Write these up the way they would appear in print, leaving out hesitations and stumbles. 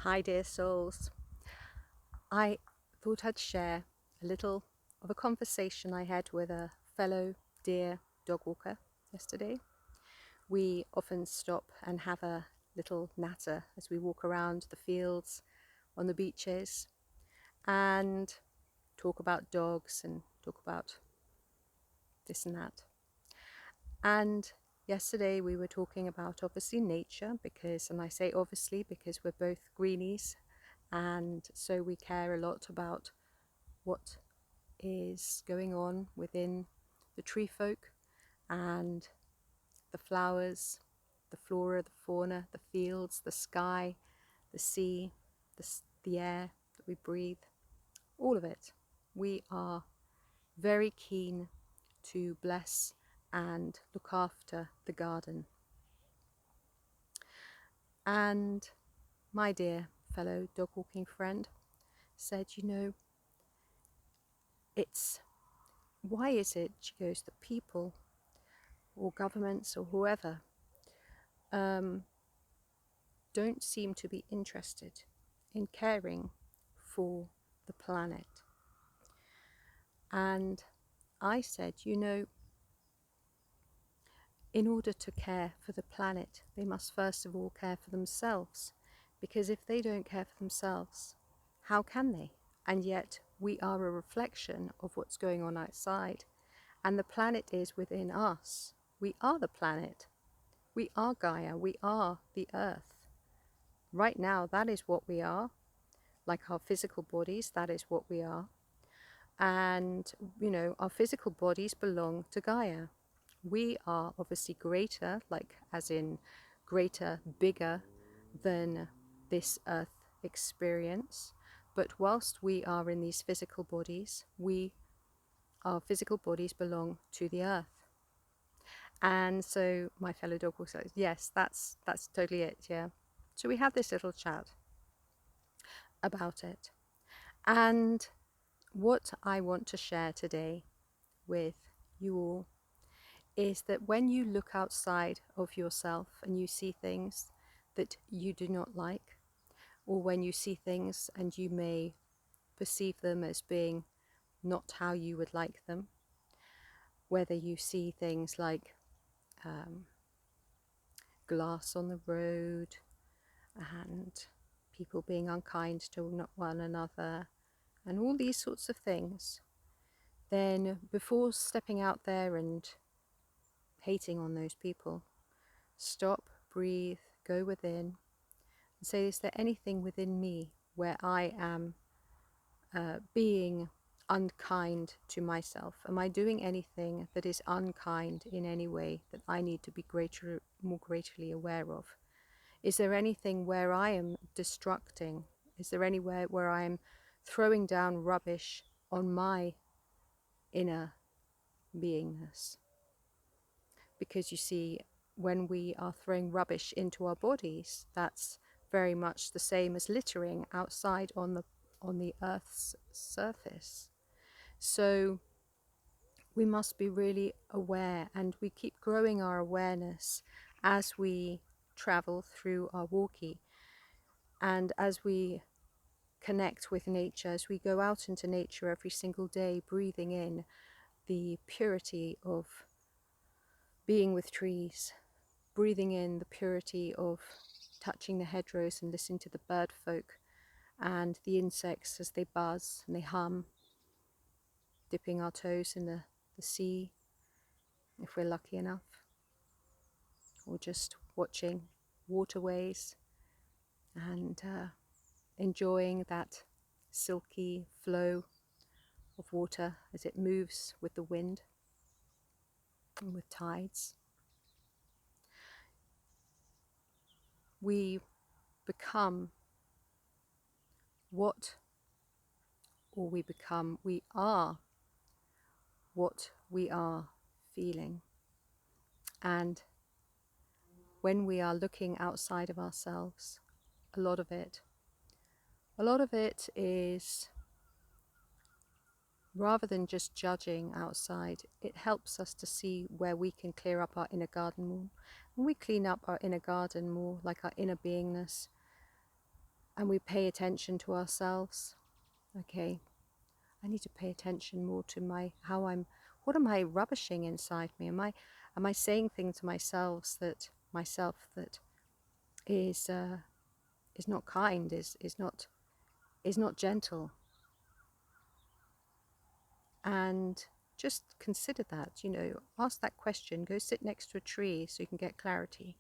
Hi dear souls. I thought I'd share a little of a conversation I had with a fellow dear dog walker yesterday. We often stop and have a little natter as we walk around the fields, on the beaches, and talk about dogs and talk about this and that. And yesterday we were talking about obviously nature and I say obviously because we're both greenies, and so we care a lot about what is going on within the tree folk and the flowers, the flora, the fauna, the fields, the sky, the sea, the air that we breathe, all of it. We are very keen to bless and look after the garden. And my dear fellow dog walking friend said, it's why is it, she goes, that people or governments or whoever don't seem to be interested in caring for the planet? And I said, in order to care for the planet, they must first of all care for themselves, because if they don't care for themselves, how can they? And yet we are a reflection of what's going on outside, and the planet is within us. We are the planet. We are Gaia. We are the earth. Right now, that is what we are. Like our physical bodies, that is what we are. And, our physical bodies belong to Gaia. We are obviously greater, like as in greater, bigger than this earth experience. But whilst we are in these physical bodies, our physical bodies belong to the earth. And so my fellow dog walker says, yes, that's totally it, yeah. So we had this little chat about it. And what I want to share today with you all is that when you look outside of yourself and you see things that you do not like, or when you see things and you may perceive them as being not how you would like them, whether you see things like glass on the road and people being unkind to one another and all these sorts of things, then before stepping out there and hating on those people, stop, breathe, go within and say, is there anything within me where I am being unkind to myself? Am I doing anything that is unkind in any way that I need to be more greatly aware of? Is there anything where I am destructing? Is there anywhere where I am throwing down rubbish on my inner beingness? Because you see, when we are throwing rubbish into our bodies, that's very much the same as littering outside on the earth's surface. So we must be really aware, and we keep growing our awareness as we travel through our walkie and as we connect with nature, as we go out into nature every single day, breathing in the purity of being with trees, breathing in the purity of touching the hedgerows and listening to the bird folk and the insects as they buzz and they hum, dipping our toes in the sea if we're lucky enough, or just watching waterways and enjoying that silky flow of water as it moves with the wind and with tides. We become we are what we are feeling. And when we are looking outside of ourselves, a lot of it is, rather than just judging outside, it helps us to see where we can clear up our inner garden more. When we clean up our inner garden more, like our inner beingness, and we pay attention to ourselves. Okay, I need to pay attention more to what am I rubbishing inside me? Am I saying things to myself that is not kind, is not gentle? And just consider that, ask that question, go sit next to a tree so you can get clarity.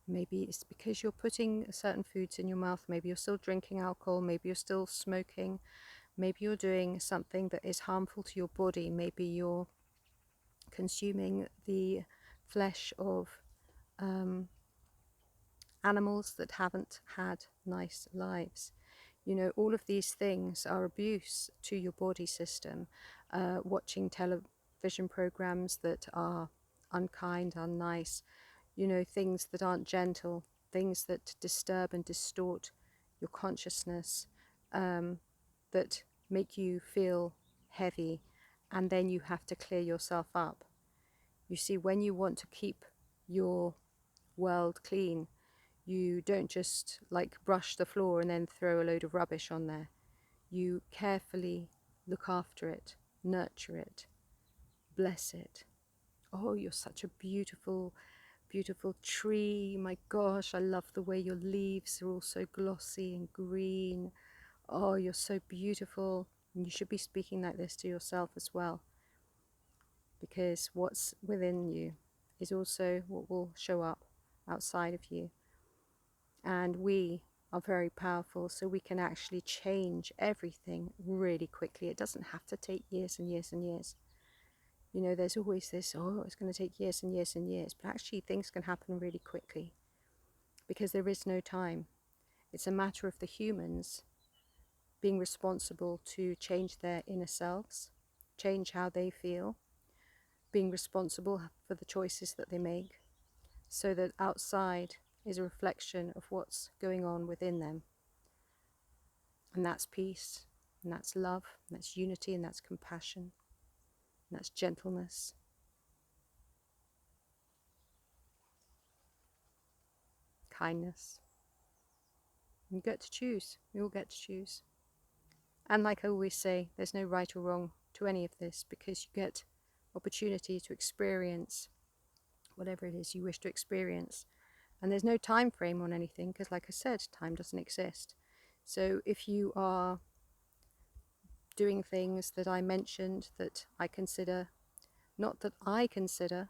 Maybe it's because you're putting certain foods in your mouth, maybe you're still drinking alcohol, maybe you're still smoking, maybe you're doing something that is harmful to your body, maybe you're consuming the flesh of animals that haven't had nice lives. All of these things are abuse to your body system. Watching television programs that are unkind, unnice, things that aren't gentle, things that disturb and distort your consciousness, that make you feel heavy, and then you have to clear yourself up. You see, when you want to keep your world clean, you don't just like brush the floor and then throw a load of rubbish on there. You carefully look after it, nurture it, bless it. Oh, you're such a beautiful, beautiful tree. My gosh, I love the way your leaves are all so glossy and green. Oh, you're so beautiful. And you should be speaking like this to yourself as well, because what's within you is also what will show up outside of you. And we are very powerful, so we can actually change everything really quickly. It doesn't have to take years and years and years. There's always this, oh, it's going to take years and years and years, but actually things can happen really quickly because there is no time. It's a matter of the humans being responsible to change their inner selves, change how they feel, being responsible for the choices that they make, so that outside is a reflection of what's going on within them. And that's peace, and that's love, and that's unity, and that's compassion, and that's gentleness. Kindness. You get to choose. We all get to choose. And like I always say, there's no right or wrong to any of this, because you get opportunity to experience whatever it is you wish to experience. And there's no time frame on anything, because like I said, time doesn't exist. So if you are doing things that I mentioned that I consider, not that I consider,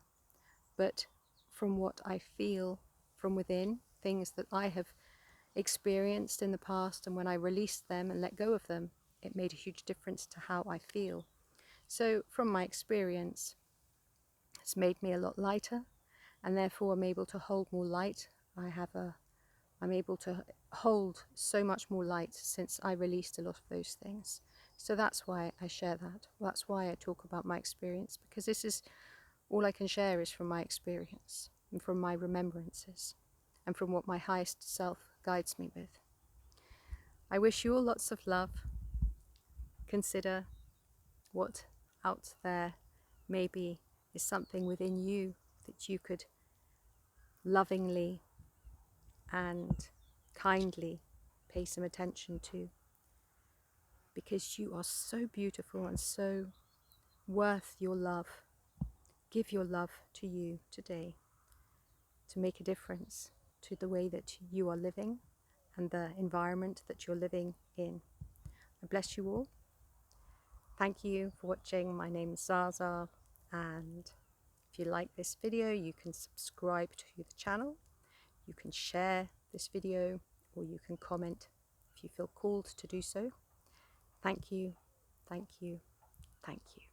but from what I feel from within, things that I have experienced in the past, and when I released them and let go of them, it made a huge difference to how I feel. So from my experience, it's made me a lot lighter, and therefore I'm able to hold more light. I'm able to hold so much more light since I released a lot of those things. So that's why I share that. That's why I talk about my experience, because this is all I can share is from my experience and from my remembrances and from what my highest self guides me with. I wish you all lots of love. Consider what out there maybe is something within you that you could lovingly and kindly pay some attention to, because you are so beautiful and so worth your love. Give your love to you today to make a difference to the way that you are living and the environment that you're living in. I bless you all. Thank you for watching. My name is Zaza, and if you like this video, you can subscribe to the channel, you can share this video, or you can comment if you feel called to do so. Thank you, thank you, thank you.